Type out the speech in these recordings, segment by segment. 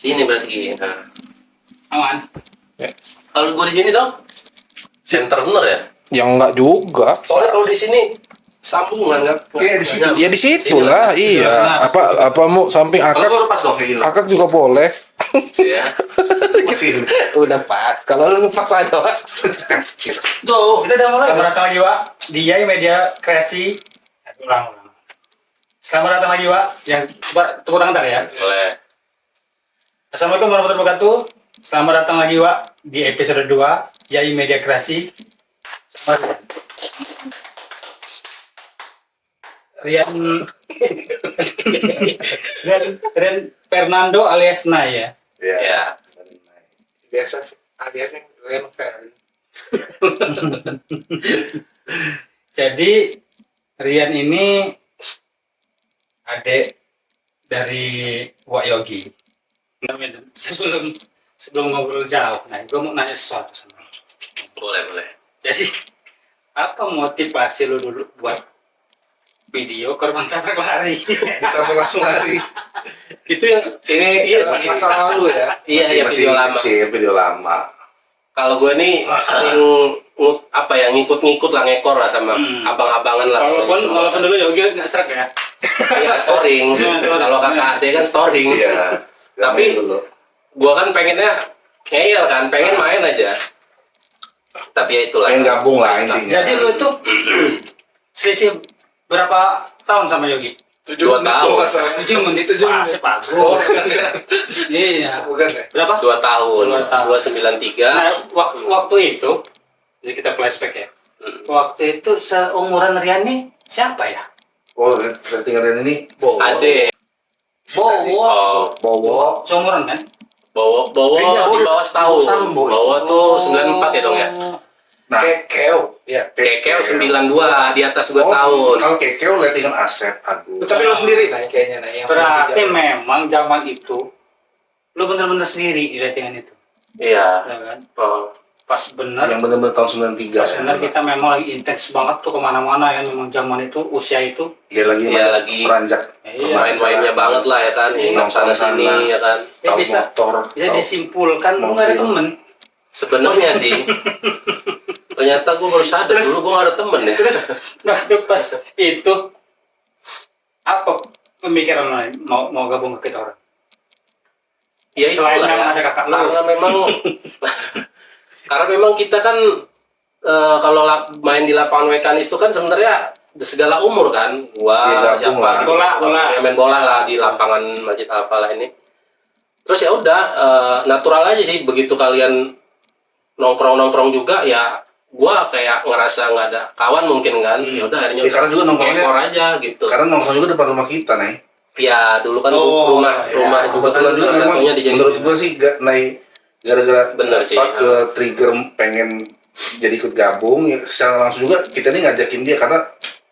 Sini berarti. Nah. Aman. Kalau gue di sini dong, center bener ya? Yang enggak juga. Soalnya kalau di sini sambungan kan? Iya di situ. Ya di situ lah, iya. Apa mau samping Kalau akak? gue pas dong kayak gini. Akak juga boleh. Ya. Masih. Udah pas. Kalau lu pas aja. Tuh, Kita udah mulai. Selamat datang lagi, Wak. Di Yai Media Kreasi. Ulang. Selamat datang lagi, Wak. Yang coba tepuk tangan tadi ya. boleh. Assalamualaikum warahmatullahi wabarakatuh. Selamat datang lagi, Wak, di episode 2 Yai Media Kreasi. Selamat Rian Fernando alias Nay ya. Ya. Biasa aliasnya Ren Fern. Jadi Rian ini adik dari Wak Yogi. Sebelum ngobrol jauh, nah gue mau nanya sesuatu sama lu. Boleh. Jadi apa motivasi lu dulu buat video korban tabrak lari? Kita mau langsung lari. Itu yang Ini masa lalu ya. Iya, Masih video lama. kecil, video lama. Kalau gue nih sering ngikut-ngikut lah, ngekor lah sama abang-abangan lah. Walaupun dulu Yogi nggak serak ya. Iya, storing. Kalau kakak adek kan storing. Iya. Tapi dulu. gue kan pengennya ngeyel kan, pengen main aja. Tapi ya itulah. Pengen gabung lah intinya. Jadi lu itu selisih berapa tahun sama Yogi? 2 tahun. 7 menit. Masih bagus. Iya. Bukan ya? Berapa? 2 tahun. 2 tahun. 293. Nah, waktu itu, jadi kita flashback ya. Waktu itu seumuran Rian nih siapa ya? Oh, settingan ini Ade. Bowo. Bowo. Seumuran kan? Bowo Kayaknya di bawah setahun. Sambo itu. Bowo tuh 94 ya dong ya. Nah, Kekeo. Ya, Kekeo 92 di atas gua setahun. Kalau Kekeo lettingan Asep Agus. Tapi lo sendiri lah kayaknya nah, yang Berarti sama memang zaman itu lu bener-bener sendiri di lettingan itu, Iya. ya kan? Oh. Pas bener, Yang benar-benar tahun 93 pas bener kita memang lagi intens banget tuh kemana-mana ya. Memang zaman itu, usia itu. Iya lagi Iya, lagi meranjak. Iya. Main-mainnya banget lah ya kan. Nginep sana sini ya kan. Ya Tahu bisa, motor. ya tahu disimpulkan lu nggak ada mobil. temen. Sebenarnya sih. Ternyata gue baru sadar Terus- dulu gue gak ada temen ya. Terus waktu pas itu apa pemikiran lu mau gabung ke kita orang? Ya Selain itulah memang ya. ada kakak lu. Karena memang kita kan kalau main di lapangan mekanis itu kan sebenarnya segala umur kan. Gua Iya, gabung siapa lah. Bola. yang main bola lah di lapangan Masjid Al-Falah ini. Terus ya udah natural aja sih begitu kalian nongkrong juga ya gua kayak ngerasa nggak ada kawan mungkin kan. Ya udah akhirnya Ya, karena juga nongkrongnya- ngekor aja gitu. Karena nongkrong juga depan rumah kita, Nay. Ya dulu kan Oh, rumah ya. juga Kebetulan juga memang jatuhnya dijadiin. menurut gua sih naik gara-gara Bener sih. ke trigger pengen jadi ikut gabung ya, secara langsung juga kita ini ngajakin dia karena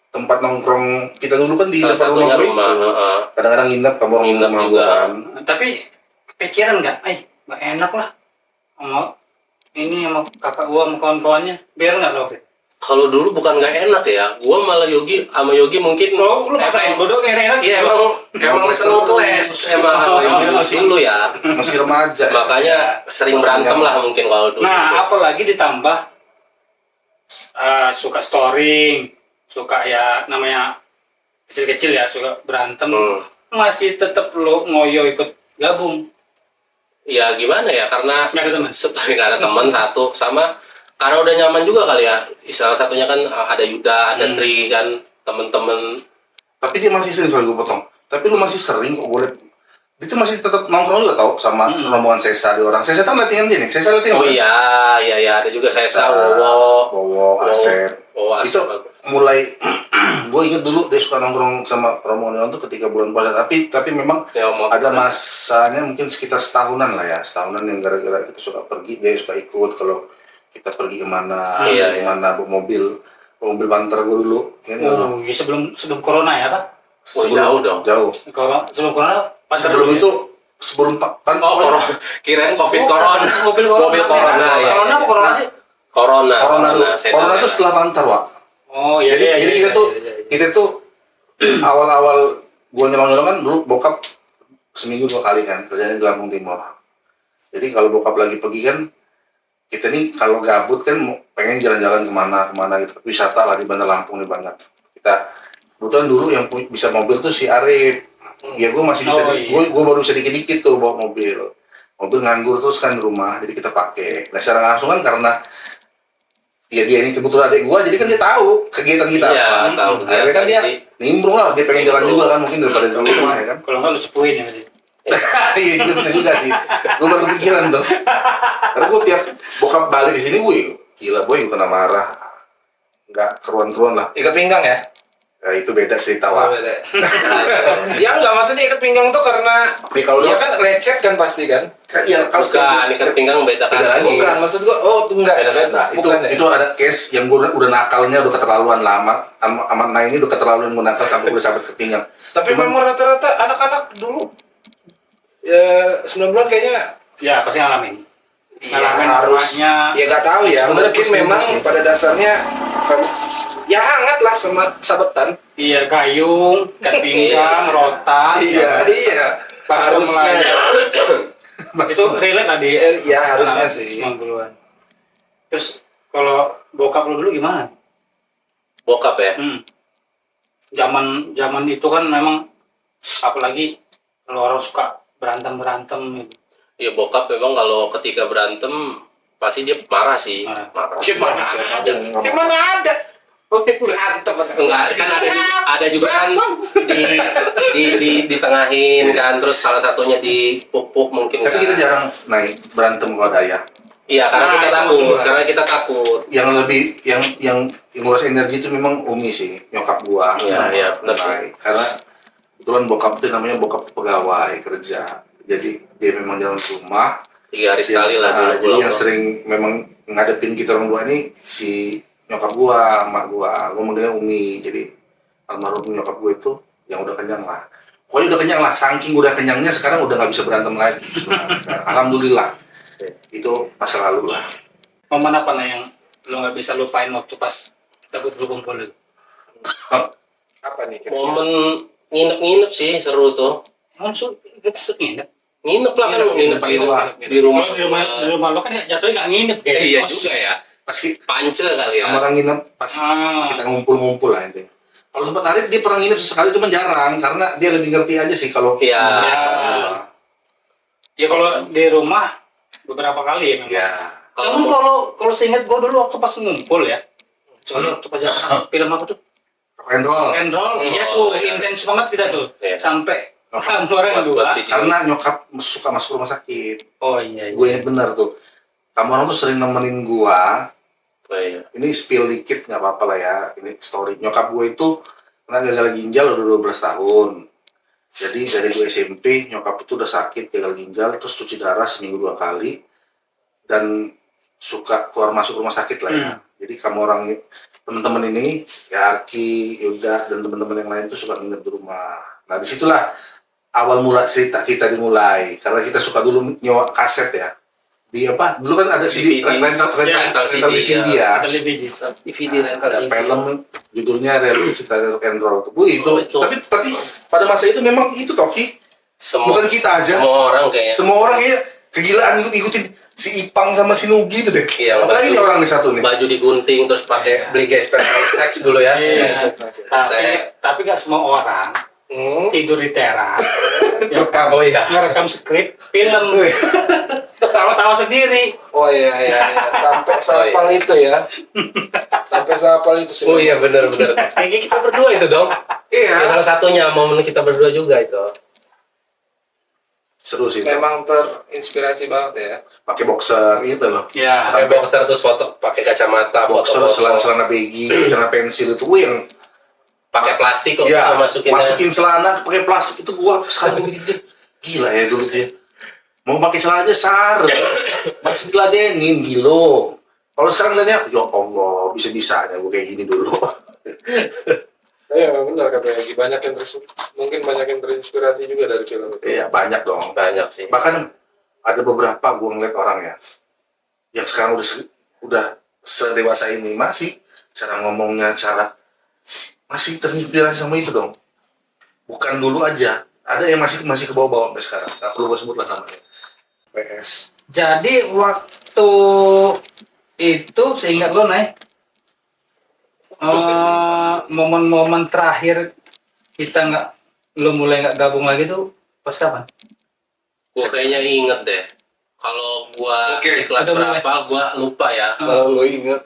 tempat nongkrong kita dulu kan di Salah depan satunya rumah rumah, itu. heeh. Kadang-kadang nginep sama Nginep rumah juga. gua kan. Tapi pikiran nggak enak lah sama ini sama kakak gua sama kawan-kawannya, biar nggak lo? Kalau dulu bukan nggak enak ya, gua malah sama Yogi mungkin Lu pasain bodoh kayak enak? iya emang seneng keles emang Oh, sama Yogi iya, masih dulu ya, Masih remaja. ya. makanya sering berantem lah mungkin kalau dulu. Nah, apalagi ditambah suka storing, suka ya namanya kecil-kecil ya, suka berantem, masih tetap lo ngoyo ikut gabung. Ya gimana ya, karena Nggak ada teman? nggak ada teman satu, sama karena udah nyaman juga kali ya. Salah satunya kan ada Yuda, ada Tri kan, temen-temen. Tapi dia masih sering, sorry gue potong. Tapi lu masih sering kok boleh. Dia tuh masih tetap nongkrong juga tau sama rombongan Sesa di orang. Sesa kan latihan dia nih. Sesa latihan. Oh iya ada juga saya Bowo, Asep. Oh, Itu mulai gue inget dulu dia suka nongkrong sama rombongan orang tuh ketika bulan puasa. Tapi memang Ya, ada masanya mungkin sekitar setahunan lah ya. Setahunan yang gara-gara kita suka pergi, dia suka ikut kalau kita pergi kemana, Iya. kemana bawa mobil banter gue dulu. Ini dulu. Oh, ya sebelum corona ya, Pak? Oh, jauh dong. Jauh. Sebelum corona pas Sebelum dulu itu sebelum kan Oh, kirain COVID corona. Mobil corona. ya. Corona apa corona sih? Corona dulu. saya Corona tahu itu ya. setelah banter, Wak. Oh iya. Jadi kita tuh awal-awal gua nyolong-nyolong kan dulu bokap seminggu 2 kali kan kerjanya di Lampung Timur. Jadi kalau bokap lagi pergi kan, kita nih kalau gabut kan pengen jalan-jalan kemana gitu, wisata lah di Bandar Lampung nih banyak. Kita kebetulan dulu yang bisa mobil tuh si Arif. Ya gue masih bisa, gue baru bisa dikit-dikit tuh bawa mobil. Mobil nganggur terus kan di rumah, jadi kita pakai. Nah secara langsung kan karena ya dia ini kebetulan adik gue, jadi kan dia tahu kegiatan kita Iya, apa. tahu. Akhirnya kan dia nimbrung lah, dia pengen jalan juga kan mungkin daripada di rumah ya kan. Kalau nggak lu cepuin ya berarti. Iya juga bisa juga sih. Gue baru kepikiran tuh. Karena gue tiap bokap balik ke sini gue gila boy gue kena marah. Nggak keruan-keruan lah. Ikat pinggang ya? Ya, itu beda cerita Oh, lah. beda. Ya enggak, maksudnya ikat pinggang tuh karena Tapi kalau ya kan lecet kan pasti kan? ya kalau Bukan, ikat pinggang beda Beda kasus. lagi. Bukan, maksud gua enggak. Beda-beda. Bukan ya? itu ada case yang gue udah nakalnya udah keterlaluan lama. Amat nah ini udah keterlaluan gue nakal sampai udah sampai ke pinggang. Tapi memang rata-rata anak-anak dulu ya 9 bulan kayaknya Ya pasti ngalamin. ya Ngalamin harus rumahnya. ya nggak tahu ya, Sebenarnya mungkin plus memang minus sih. pada dasarnya ya hangat lah sama sabetan. Iya, gayung, ikat pinggang, rotan. Iya Pas harusnya Itu relate lah di. ya harusnya sih. 90-an. Terus kalau bokap lu dulu gimana? Bokap ya. Zaman itu kan memang apalagi kalau orang suka berantem gitu. Ya bokap memang kalau ketika berantem pasti dia marah sih. Marah. Gimana ada? Gimana ada? Oh, berantem. Enggak, kan ada juga kan ditengahin kan, terus salah satunya dipuk-puk mungkin. Tapi kan. kita jarang naik berantem kalau ada ya. Iya, karena kita itu takut, maksudnya. karena kita takut. Yang lebih yang nguras energi itu memang Umi sih, nyokap gua. Iya, sama iya, benar sih. Nay. Karena kebetulan bokap itu namanya bokap pegawai kerja. Jadi dia memang jalan ke rumah. 3 hari sekali lah dulu Jadi pulang. yang sering memang ngadepin kita orang dua ini si nyokap gua, emak gua manggilnya Umi. Jadi almarhum nyokap gua itu yang udah kenyang lah. Pokoknya udah kenyang lah, saking udah kenyangnya sekarang udah nggak bisa berantem lagi. Alhamdulillah. Itu masa lalu lah. Momen apa nih yang lo nggak bisa lupain waktu pas kita kumpul itu? Apa nih? kira-kira? Momen nginep-nginep sih seru tuh. Langsung nginep. Nginep lah kan, nginep di rumah. Di rumah. Kalau di rumah lo kan jatuhnya nggak nginep kayak Iya kos. juga ya. Pasti Pance kali ya. sama orang nginep pas kita ngumpul-ngumpul lah itu. Kalau sempat hari dia pernah nginep sekali cuma jarang karena dia lebih ngerti aja sih kalau Iya. Ya kalau di rumah beberapa kali ya memang. ya. Cuman kalau seingat gua dulu waktu pas ngumpul ya. Soalnya waktu pas film apa tuh? Rock and roll. And roll, iya tuh intens banget kita tuh. Iya. Sampai orang dua. Buat video. Karena nyokap suka masuk rumah sakit. Oh iya. Gue inget bener tuh. Kamu orang tuh sering nemenin gua. Oh, iya. Ini spill dikit nggak apa-apa lah ya. Ini story. Nyokap gue itu kena gagal ginjal udah 12 tahun. Jadi dari gue SMP nyokap itu udah sakit gagal ginjal terus cuci darah seminggu 2 kali dan suka keluar masuk rumah sakit lah ya. Jadi kamu orang teman-teman ini ya Arki, Yuda dan teman-teman yang lain tuh suka nginep di rumah. Nah disitulah awal mula cerita kita dimulai karena kita suka dulu nyewa kaset ya. Di apa? Dulu kan ada CD DVD. rental CD, DVD ya. DVD rental Ada CD. film judulnya Realita Rock and Roll tuh. Itu, Oh, itu. tapi pada masa itu memang itu Toki. Bukan kita aja. Semua orang kayaknya. Semua orang ya kegilaan ngikutin si Ipang sama si Nugi itu deh. Iya, Apalagi baju- nih orang nih satu nih. Baju digunting terus pakai Beli gesper seks dulu ya. Iya. Tapi nggak semua orang tidur di teras. Ya, Oh iya. ngerekam skrip film. Tawa-tawa sendiri. Oh iya. Sampai sapal itu ya. Sampai sapal itu sih. Oh iya benar-benar. Kayak kita berdua itu dong. Ya, Iya. salah satunya momen kita berdua juga itu. Seru sih. Memang terinspirasi banget ya. Pakai boxer itu loh. Ya. Pakai boxer terus foto, pakai kacamata, Boxer, foto-foto. celana baggy, celana pensil itu. Wih, yang Pakai plastik kok ya, kita masukin. masukin celana pakai plastik itu gua sekarang gua mikir gila ya dulu tuh ya. Mau pakai celana aja sar, masih diladenin gilo. Kalau sekarang lihatnya, ya Allah, bisa-bisanya gua kayak gini dulu. Iya benar kata Egi, mungkin banyak yang terinspirasi juga dari film itu. Iya banyak dong. Banyak sih. Bahkan ada beberapa gua ngeliat orang ya, yang sekarang udah sedewasa ini masih cara ngomongnya, cara masih terinspirasi sama itu dong. Bukan dulu aja. Ada yang masih ke bawah-bawah sampai sekarang. Nggak perlu gue sebut lah namanya. PS. Jadi waktu itu seingat lo Nay, momen-momen terakhir kita lo mulai nggak gabung lagi tuh pas kapan? Gue kayaknya inget deh. Kalau gua Oke, di kelas udah mulai. berapa, gua lupa ya. Kalau lo inget,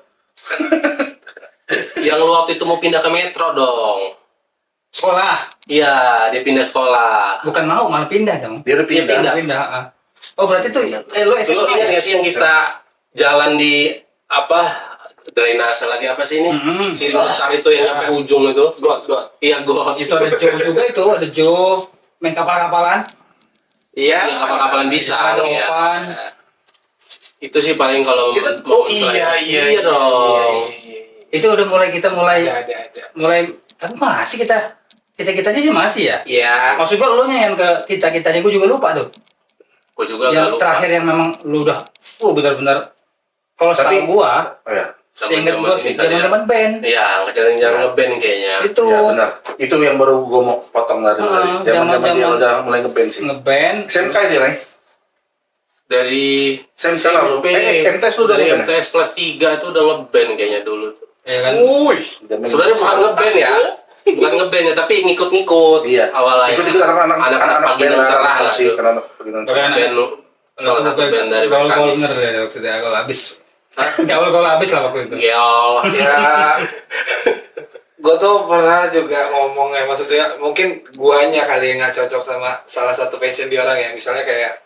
Yang lu waktu itu mau pindah ke Metro dong. Sekolah, Iya, dia pindah sekolah. bukan mau malah pindah dong. Dia udah pindah. Pindah. Pindah. Oh berarti tuh lo Lu SMA ingat ya? gak sih yang kita jalan di apa drainase lagi apa sih ini? Mm-mm. Si besar itu yang sampai ujung itu. got. Iya, got. Itu ada Joe juga itu, ada Joe main kapal-kapalan. Iya. Yang kapal-kapalan bisa Ada ya. Opan. Itu sih paling kalau iya dong. Itu udah kita mulai Ada. tapi masih kita sih masih ya. Iya. Maksud gua lo yang ke kita gue juga lupa tuh. Gue juga gak Yang lupa. terakhir yang memang lu udah benar-benar kalau Tapi- setahu gua Oh ya. seingat gua sih ini kali ya. zaman band. Iya, ngejalan yang ngeband kayaknya. Itu Ya benar. Itu yang baru gue mau potong dari Ah, zaman dia zaman- udah mulai ngeband sih. ngeband. SMK aja nih. Dari SMK lah lu. MTS lu udah dari ngeband ya? MTS kelas 3 itu udah ngeband kayaknya dulu tuh. Ya kan? Wih. Sebenarnya bukan ngeband ya. Bukan ngeband ya, tapi ngikut-ngikut Iya. awalnya. Ikut-ikut anak-anak pagi dan cerah lah. sih, anak-anak pagi dan cerah. Makanya Band salah satu band dari gol Mekanis. bener ya maksudnya gol habis. Hah? Gol habis lah waktu itu. Geol. Ya, gue tuh pernah juga ngomong ya, maksudnya mungkin guanya kali yang nggak cocok sama salah satu passion di orang ya, misalnya kayak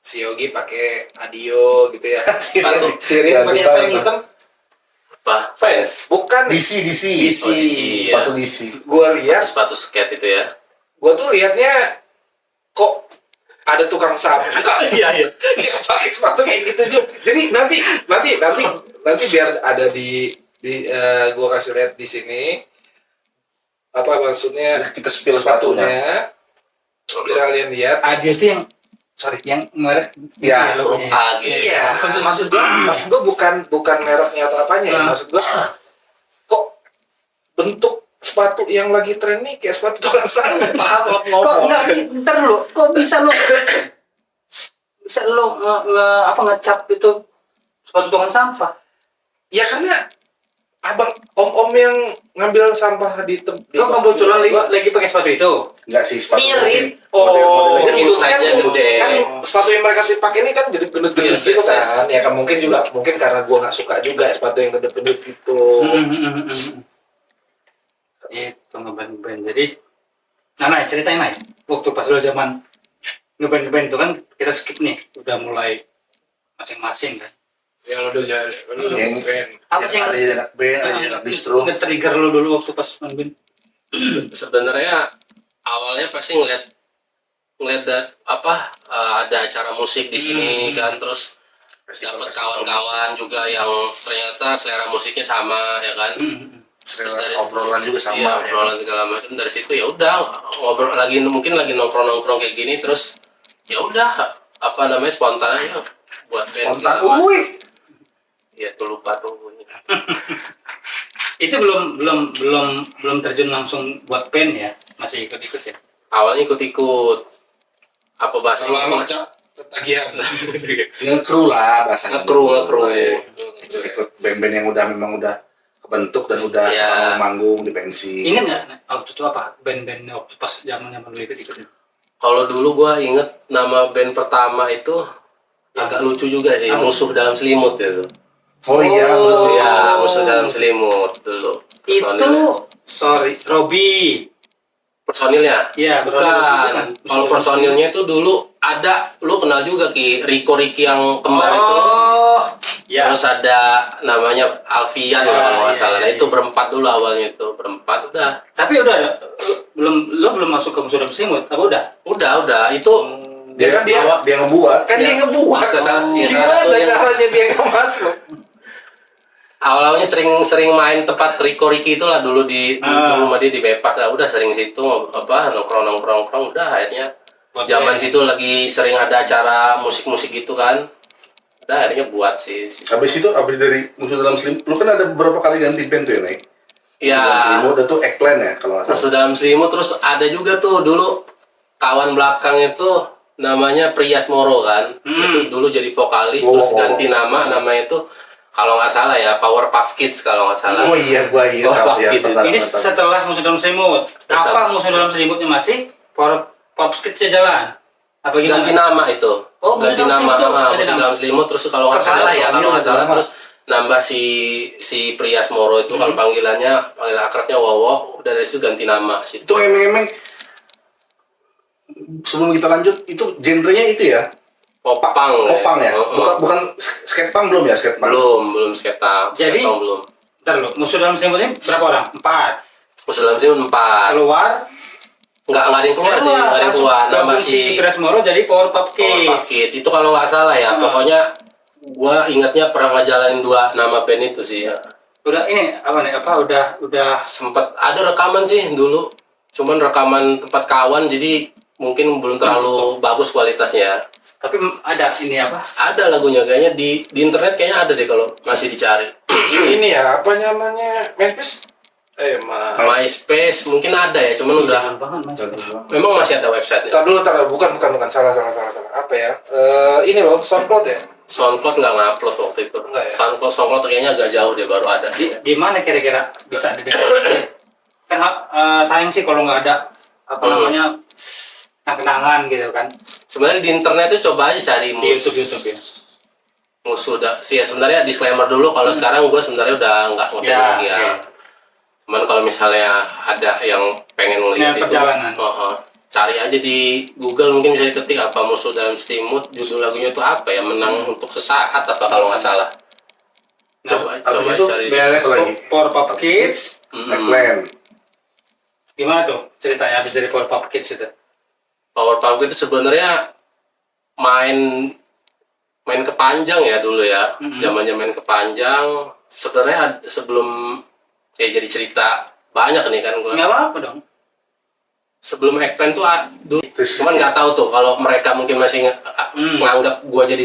si Yogi pakai Adio gitu ya, Sepatu. si Rin pakai apa yang hitam? Apa? Fans, bukan. DC. DC. Oh, DC, ya. Sepatu DC. Gue lihat, Sepatu skate itu ya. gue tuh liatnya kok ada tukang sampah Iya. yang pakai sepatu kayak gitu juga. Jadi nanti biar ada di gue kasih lihat di sini apa maksudnya Kita spill sepatunya. biar kalian lihat. Adio itu yang merek Ya, logonya. Iya, maksud gua bukan mereknya atau apanya ya. Maksud gua kok bentuk sepatu yang lagi tren nih kayak sepatu tukang sampah Kok ngomong. enggak ntar lu kok bisa ngecap itu sepatu tukang sampah? Ya karena abang om-om yang ngambil sampah di Kok kebetulan lagi pakai sepatu itu? Enggak sih sepatu. mirip. Model-modelnya Mungkin Dulu size-nya gede. kan sepatu yang mereka pakai ini kan gendut-gendut Iya, gitu kan. size. Ya kan mungkin karena gua nggak suka juga sepatu yang gendut-gendut gitu. Itu ngeband-band. Jadi, Nay, ceritain Nay. Waktu pas lu zaman ngeband-band itu kan kita skip nih, udah mulai masing-masing kan. Ya lo udah jadi, lo udah Yang- bukan. Apa sih Ada yang anak band, ada anak distro. nge-trigger lu dulu waktu pas main band? Sebenarnya awalnya pasti ngeliat ada acara musik di sini kan, terus dapat kawan-kawan juga yang ternyata selera musiknya sama ya kan. Terus dari Obrolan juga sama. iya, obrolan segala macam. Dari situ ya udah ngobrol lagi, mungkin lagi nongkrong kayak gini, terus ya udah spontan aja buat band segala macam. Ya tuh lupa tuh. Itu belum terjun langsung buat band ya, masih ikut-ikut ya. Awalnya ikut-ikut apa bahasa Lama ketagihan. Nge-crew lah bahasanya. Nge-crew. Ikut band-band yang memang udah kebentuk dan udah Iya. suka manggung di pensi. Ingat nggak waktu itu apa band-band waktu pas zaman lu ikut-ikut? Kalau dulu gua inget nama band pertama itu agak lucu juga sih, Musuh Dalam Selimut ya tuh. Oh iya, betul. Iya, Musuh Dalam Selimut dulu. Itu Robby. Personilnya? Iya, Bukan. Kalau personilnya itu dulu ada, lu kenal juga Riko yang kembar itu. Oh, ya. Terus ada namanya Alfian Ya, kalau nggak iya, salah. Nah, iya. itu berempat dulu awalnya itu, berempat udah. Tapi udah belum masuk ke Musuh Dalam Selimut, apa udah? Udah. Itu Dia kan dia ngebuat. kan dia ngebuat. Salah Gimana satu yang- caranya dia nggak masuk? awalnya sering main tempat Riko itulah dulu di rumah dia di Bepas lah, udah sering situ nongkrong udah akhirnya Buat zaman band. situ lagi sering ada acara musik gitu kan, udah akhirnya buat sih. Habis dari Musuh Dalam Selimut, lu kan ada beberapa kali ganti band tuh ya, Nek? Ya, Musuh Dalam Selimut itu Eggplant ya kalau nggak salah. Musuh Dalam Selimut, terus ada juga tuh dulu kawan belakang itu namanya Prias Moro kan. Itu dulu jadi vokalis, terus ganti namanya itu kalau nggak salah ya Powerpuff Kids kalau nggak salah. Oh iya, gua ingat. Powerpuff Ya, Kids. Ini setelah Musuh Dalam Selimut. Apa Musuh Dalam Selimutnya masih? Powerpuff Kids jalan? Apa gimana? Ganti nama itu. Oh, ganti Musuh Dalam nama, Selimut. Ganti Musuh nama. Dalam Selimut, terus kalau nggak salah ya, kalau nggak salah terus nambah si Prias Moro itu kalau panggil akrabnya Wowo, udah dari situ ganti nama situ. Itu emeng sebelum kita lanjut itu genrenya itu ya? Popang Ya? Bukan skatepunk belum ya, skatepunk? belum sketang. Jadi- Sketang belum. Ntar lu, Musuh Dalam Selimutnya berapa orang? 4. Musuh Dalam Selimut 4. Keluar. Nggak ada yang keluar sih, nggak ada yang langsung keluar. Nama gabung si Prias Moro jadi Powerpuff Powerpuff Kids. Kids. Itu kalau nggak salah ya, pokoknya gua ingatnya pernah ngejalanin 2 nama band itu sih ya. Udah ini apa nih? Apa udah Sempet ada rekaman sih dulu, cuman rekaman tempat kawan jadi mungkin belum terlalu bagus kualitasnya. tapi ada ini apa? Ada lagunya kayaknya di internet kayaknya ada deh kalau masih dicari. Ini ya, apa namanya? MySpace? MySpace mungkin ada ya, cuman udah Banget, Mas. memang masih ada websitenya. Tar dulu, bukan, salah. Apa ya? Ini loh, SoundCloud ya? SoundCloud nggak ngupload waktu itu. Enggak ya? SoundCloud kayaknya agak jauh dia baru ada. Di mana kira-kira bisa didengar? Kan sayang sih kalau nggak ada apa namanya kenangan gitu kan Sebenarnya di internet itu coba aja cari di YouTube ya. musuh sih ya. Sebenarnya disclaimer dulu kalau sekarang gue sebenarnya udah nggak ngerti Ya, lagi ya. oke. Cuman kalau misalnya ada yang pengen ngeliat Ya, itu, perjalanan. cari aja di Google, mungkin bisa ketik apa Musuh Dalam Selimut, judul lagunya itu apa ya, Menang Untuk Sesaat apa kalau nggak salah. Coba habis itu cari. Beres Apa lagi? Powerpuff Kids. Neckland. Gimana tuh ceritanya habis dari Powerpuff Kids itu? Powerpuff itu sebenarnya main kepanjang ya dulu ya. Zamannya main kepanjang. Sebenarnya sebelum ya jadi cerita banyak nih kan gua. Nggak apa-apa dong. Sebelum Ekpen tuh dulu, Terus- cuman nggak tahu tuh kalau mereka mungkin masih menganggap gua jadi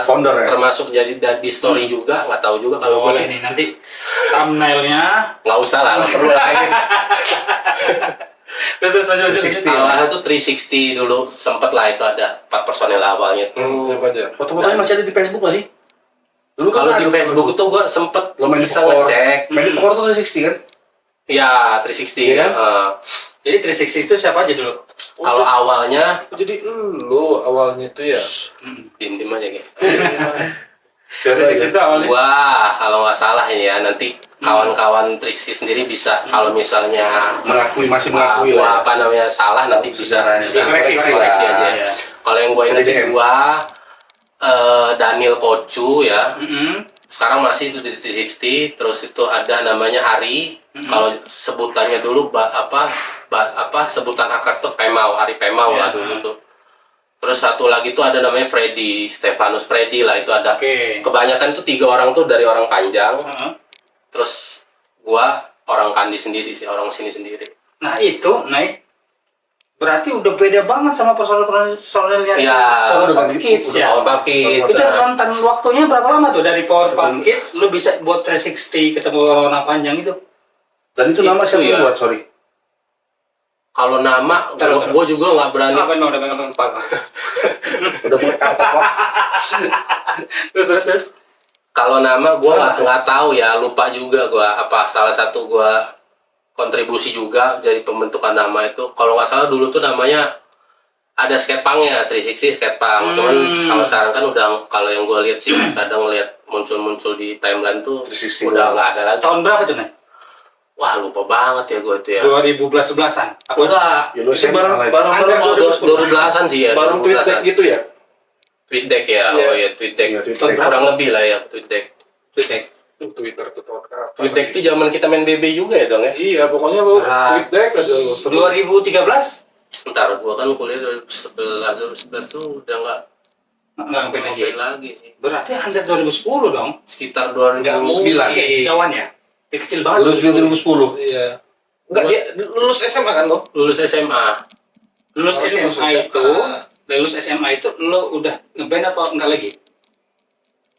Founder ya? termasuk jadi di story juga, nggak tahu juga kalau gua Boleh sih nih nanti thumbnailnya. nggak usah lah, nggak perlu lah gitu. Terus lanjut. 360. Awalnya tuh 360 dulu sempet lah itu ada 4 personel awalnya tuh. Siapa aja? Foto-fotonya masih ada di Facebook nggak sih? Dulu kan Kalau ada di Facebook tuh gua sempet lo main di bisa Pokor. ngecek. Main di Pokor tuh 360 kan? Ya 360 Iya kan? Jadi 360 itu siapa aja dulu? Kalau awalnya Jadi lu awalnya itu ya? diem aja gitu. 360 itu awalnya. Wah, kalau nggak salah ini ya nanti kawan-kawan Trixie sendiri bisa kalau misalnya Masih mengakui gua lah. apa namanya salah nanti bisa Dikoreksi koreksi aja. ya. Kalau yang gua ingat sih DM. gua Daniel Kocu ya. Mm-mm. Sekarang masih itu di 360, terus itu ada namanya Ari. Kalau sebutannya dulu sebutan akrab tuh Pemau, Ari Pemau lah dulu tuh. Terus satu lagi tuh ada namanya Freddy, Stefanus Freddy lah, itu ada. Oke. Kebanyakan tuh 3 orang tuh dari orang Panjang. Heeh. Terus gua orang Kandi sendiri sih, orang sini sendiri. Nah itu naik berarti udah beda banget sama personel-personelnya Iya. Powerpuff Kids ya. Powerpuff Kids. Itu rentan waktunya berapa lama tuh dari Powerpuff Kids lu bisa buat 360 ketemu orang panjang itu? Dan itu nama Itu siapa yang ya. buat? Sorry. Kalau nama, Taruh. gua juga nggak berani. Apa no udah pegang kepala. Udah mulai kapok lah. Terus. Kalau nama gua nggak tahu ya, lupa juga gua apa salah satu gua kontribusi juga jadi pembentukan nama itu. Kalau nggak salah dulu tuh namanya ada skatepunk-nya, 360 skatepunk. Cuman kalau sekarang kan udah, kalau yang gua lihat sih kadang lihat muncul di timeline tuh 360 udah nggak ada lagi. Tahun berapa tuh, Nay? Wah, lupa banget ya gua itu ya. 2011-an. Apa? Enggak, Ya lu Itu bareng oh, 2010-an sih ya. bareng tweet deck 2010-an. gitu ya? Tweet deck ya, Iya. oh ya tweet deck. Iya, tweet deck. Kurang lebih lah ya tweet deck. Twitter tuh tahun kapan? Tweet deck itu zaman kita main BB juga ya dong ya. Iya, pokoknya lu tweet deck aja lu. 2013? Ntar gua kan kuliah 2011 tuh udah nggak Enggak ngapain lagi. ngapain lagi sih. Berarti hampir 2010 dong. Sekitar Nggak 2009. mungkin. Jauhan ya? Kecil banget. 2010. Iya. Enggak, dia lulus SMA kan lo? Lulus SMA. Lulus Oh, SMA lulus SMA. itu lo udah ngeband apa enggak lagi?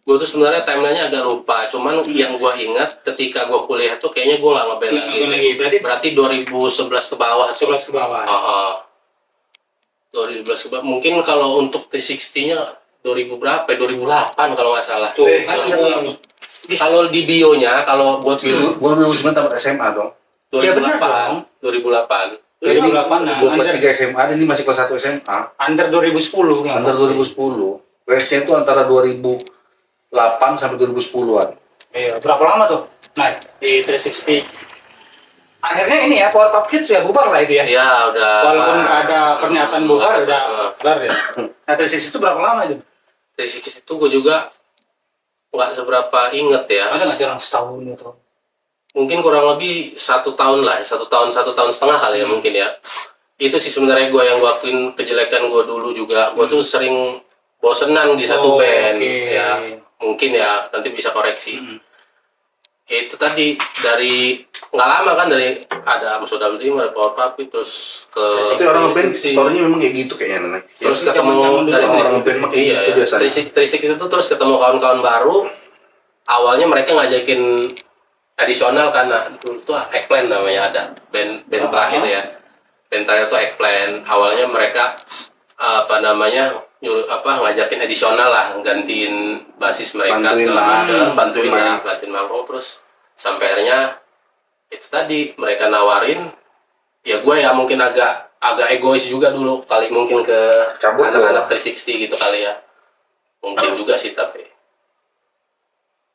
Gue tuh sebenarnya timelinenya agak lupa. Cuman yang gua ingat ketika gua kuliah tuh kayaknya gua nggak ngeband Nggak lagi. ngeband lagi. Berarti 2011 ke bawah tuh. 11 ke bawah. Oh, 2012 mungkin kalau untuk T60-nya 2000 berapa? 2008 kalau nggak salah. Kalau di bio-nya, kalau buat Gua 2009 tamat SMA dong. 2008, Ya, benar dong. 2008. Jadi 2008, gua kelas 3 SMA dan ini masih kelas 1 SMA. Under 2010 yang Under pasti. 2010. Range-nya itu antara 2008 sampai 2010-an. Iya, berapa lama tuh? Nah, di 360. Akhirnya ini ya, Power Pop Kids ya bubar lah itu ya. Ya udah. Walaupun nggak ada pernyataan bubar, udah bubar ya. Nah, 360 itu berapa lama itu? T60 itu gue juga nggak seberapa inget ya. Ada nggak jarang setahun gitu? Mungkin kurang lebih 1 tahun lah, 1 tahun 1,5 tahun kali ya mungkin ya. Itu sih sebenarnya gue yang wakin kejelekan gue dulu juga. Gue tuh sering bosenan di satu band ya. Mungkin ya nanti bisa koreksi. Ya, itu tadi dari nggak lama kan, dari ada Amsterdam Dream, ada Power Puppy, terus ke Tapi orang ngeband 360. story-nya memang kayak gitu kayaknya Nenek. Terus Ya, ketemu zaman-zaman dari dulu orang ngeband mah kayak iya, gitu biasanya. 360 itu terus ketemu kawan-kawan baru. Awalnya mereka ngajakin additional karena dulu tuh Eggplant namanya, ada band terakhir ya. Band terakhir tuh Eggplant. Awalnya mereka ngajakin additional lah, gantiin basis mereka Bantuin segala lah, macam, bantuin main. bantuin manggung. Terus sampai akhirnya itu tadi mereka nawarin, ya gue ya mungkin agak egois juga dulu kali, mungkin ke Cabut anak-anak tuh. 360 gitu kali ya, mungkin juga sih. Tapi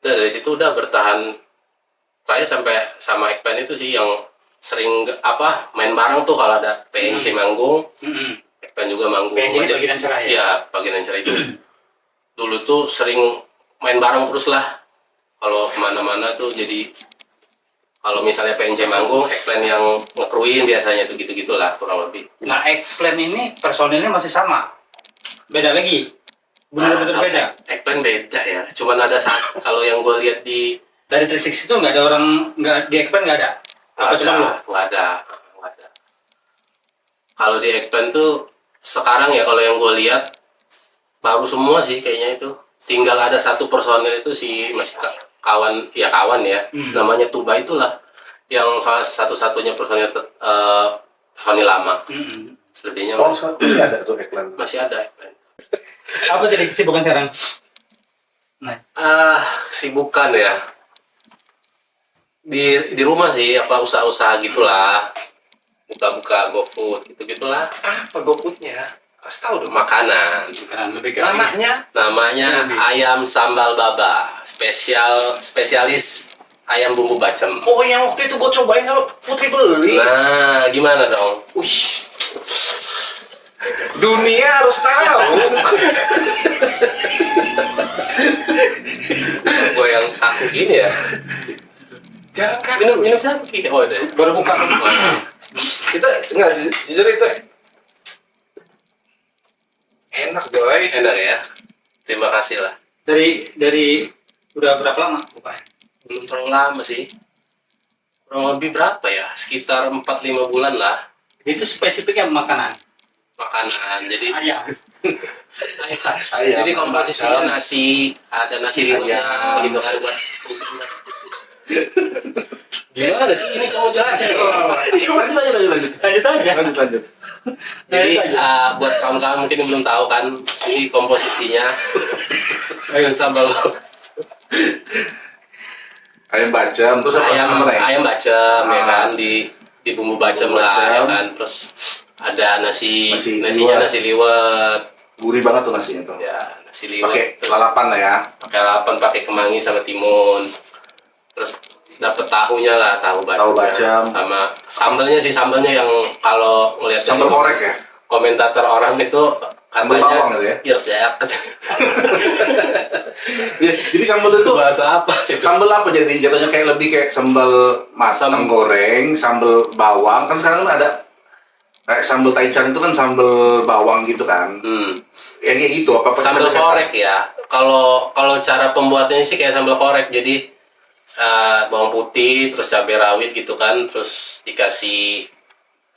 udah dari situ udah bertahan saya sampai sama Ekpen itu sih yang sering main bareng tuh kalau ada PNC manggung. Ekpen juga manggung. PNC ini Pagi dan Cerai ya? Iya, Pagi dan Cerai itu dulu tuh sering main bareng terus lah kalau kemana-mana tuh. Jadi kalau misalnya PNC manggung, Ekpen yang ngekruin biasanya tuh gitu-gitulah kurang lebih. Nah, Eggplant ini personilnya masih sama? Beda lagi? Benar-benar beda? Ekpen beda ya. Cuman ada satu kalau yang gue lihat di Dari 360 itu nggak ada orang, di Eggplant nggak ada? Apa cuma lo? nggak ada. Kalau di Ekpen tuh sekarang ya, kalau yang gue lihat baru semua sih kayaknya itu. Tinggal ada satu personil itu si masih kawan ya, namanya Tuba itulah yang salah satu-satunya personil lama. Selebihnya Oh, sekarang masih ada tuh Eklan. masih ada Ekpen. Apa jadi kesibukan sekarang? Nah, Kesibukan ya di rumah sih, usaha-usaha gitulah, buka-buka GoFood gitu-gitulah. Apa GoFood-nya? Kasih tahu dong. Makanan lebih ke Namanya ayam sambal baba, spesialis ayam bumbu bacem. oh yang waktu itu gue cobain kalau Putri beli. Nah, gimana dong? Wih. Dunia harus tahu. Gue yang kaku gini ya. Jangan kaku. Minum siapa? Oh, itu. baru buka. Kita nggak jujur itu enak boy. Enak ya. Terima kasih lah. Dari udah berapa lama bukanya? Belum terlalu lama sih. Kurang lebih berapa ya? Sekitar 4-5 bulan lah. Itu spesifiknya makanan. Makanan. Jadi Ayam. ayam. Jadi komposisinya nasi, ada nasi liwetnya gitu kan buat. Gimana sih ini kamu jelasin? Lanjut aja. Lanjut. Jadi buat kamu mungkin yang belum tahu kan, ini komposisinya ayam sambal, Ayam bacem terus apa? ayam bacem ya kan, di bumbu bacem Bumbu lah bacem. ya kan, terus ada nasinya liwet. nasi liwet Gurih banget tuh nasinya tuh. ya, nasi liwet Pakai terus lalapan lah ya. pakai lalapan, pakai kemangi sama timun, terus dapet tahunya lah, tahu Tahu bacem. sama sambelnya sih, sambelnya yang kalau ngelihat Sambal dari korek ya. komentator orang itu Sambal katanya bawang gitu ya? yes ya. Ya, jadi sambal itu Bahasa apa? sambal apa jadi jatuhnya, kayak lebih kayak sambal matang goreng, sambal bawang. Kan sekarang kan ada kayak sambal taichan itu kan sambal bawang gitu kan. Ya kayak gitu apa Sambal korek ya. Kalau cara pembuatannya sih kayak sambal korek. Jadi bawang putih, terus cabai rawit gitu kan, terus dikasih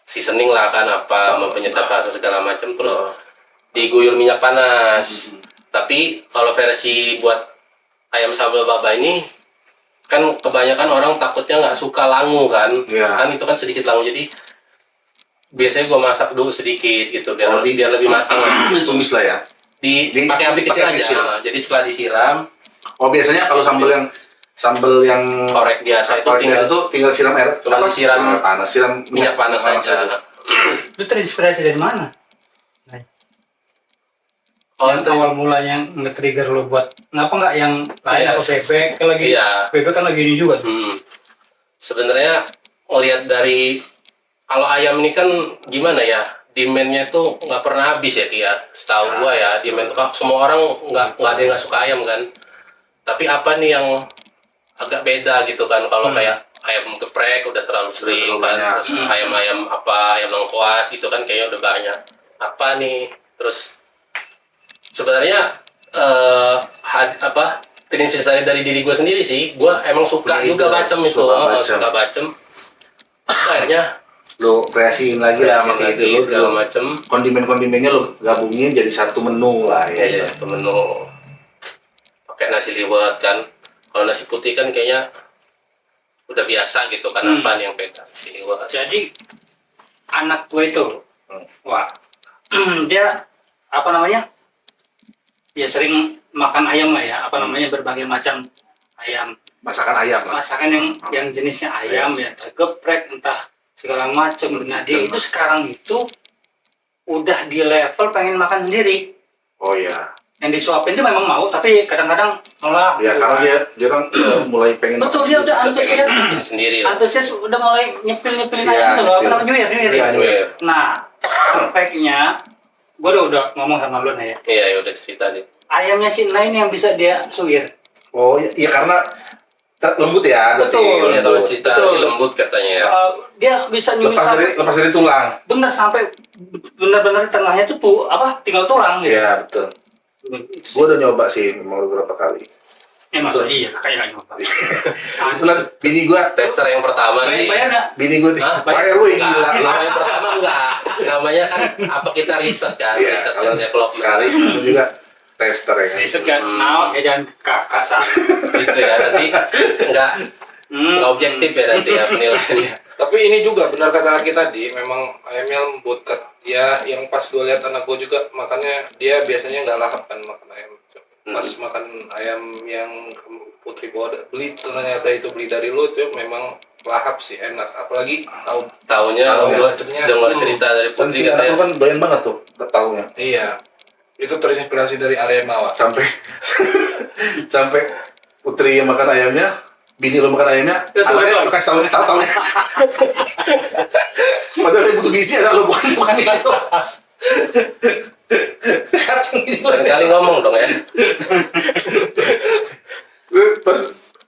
seasoning lah kan, apa penyedap rasa segala macam, terus diguyur minyak panas. Tapi kalau versi buat ayam sambal baba ini kan kebanyakan orang takutnya nggak suka langu kan. Iya. Kan itu kan sedikit langu, jadi biasanya gue masak dulu sedikit gitu biar biar lebih matang. Ditumis lah ya. Pakai api kecil pakai aja. kecil. Jadi setelah disiram, Oh biasanya kalau sambal yang korek biasa itu korek tinggal itu tinggal siram air, Cuma disiram panas, siram minyak panas aja. Itu terinspirasi dari mana? Oh, Yang awal mulanya nge-trigger lo buat ngapa nggak yang lain Iya. atau bebek kan lagi Iya. bebek kan lagi ini juga tuh. Sebenarnya ngelihat dari kalau ayam ini kan gimana ya, demand-nya tuh nggak pernah habis ya Tia. Setahu gua ya, demand tuh semua orang nggak ada yang nggak suka ayam kan. Tapi apa nih yang agak beda gitu kan, kalau kayak ayam geprek udah terlalu sering terlalu kan, banyak. terus ayam-ayam apa, ayam lengkuas gitu kan kayaknya udah banyak. Apa nih, terus sebenarnya terinspirasi dari diri gue sendiri sih, gue emang suka juga bacem itu, suka bacem. Akhirnya Lo kreasiin lagi lah sama kayak lagi itu, segala lo macem. kondimen-kondimennya lo gabungin jadi satu menu lah ya. Ya, menu pakai nasi liwet kan. Kalau nasi putih kan kayaknya udah biasa gitu kan, apa nih yang beda nasi liwet. Jadi anak gue itu, wah, dia apa namanya? Ya sering makan ayam lah ya, apa namanya berbagai macam ayam, Masakan ayam lah. masakan yang jenisnya ayam ya, geprek entah segala macam. Nah dia itu sekarang itu udah di level pengen makan sendiri. Oh iya. Yang disuapin itu memang mau, tapi kadang-kadang nolak. Ya karena dia kan mulai pengen. Betul, dia udah antusias. Sendiri lah. Antusias udah mulai nyepil-nyepilin Iya, ayam tuh loh, apa nyepil. namanya nyuir. Iya, nyuir. Nah, perfectnya, gue udah ngomong sama lu nih ya. Iya, ya udah cerita sih. Ayamnya si lain yang bisa dia suwir. Oh iya karena lembut ya. berarti. Betul. Ya kalau cerita Betul. lembut katanya ya. Dia bisa nyuwir sampai Lepas dari tulang. bener sampai benar-benar tengahnya tuh tinggal tulang gitu. Iya betul. Gue udah nyoba sih mau beberapa kali. Masa iya kayak nggak nyoba. Kebetulan bini gue, Tester yang pertama nih. Bayar nggak? bini gue Hah? bayar gue Enggak, gila. namanya pertama enggak. Namanya kan apa kita riset kan, Iya, riset kalau dan development. sekali itu juga tester ya. Kan? Riset kan, nah ya jangan kakak sama. Gitu ya, nanti enggak objektif ya nanti ya penilaiannya. Tapi ini juga benar kata kita tadi, memang ayamnya lembut. Ya yang pas gue lihat anak gue juga makannya, dia biasanya nggak lahap kan makan ayam. Pas makan ayam yang Putri bawa beli, ternyata itu beli dari lu itu memang lahap sih, enak. Apalagi Taunya Tahu gue macamnya. dengar cerita dari Dan Putri si anak katanya. tuh kan doyan banget tuh tahunya. iya, itu terinspirasi dari Arya Mawa. Sampai sampai Putri yang makan ayamnya, bini lo makan ayamnya, anaknya lo kasih tahu nih. Padahal yang butuh gizi ada lo bukan yang lo. Lain kali ngomong dong ya. Pas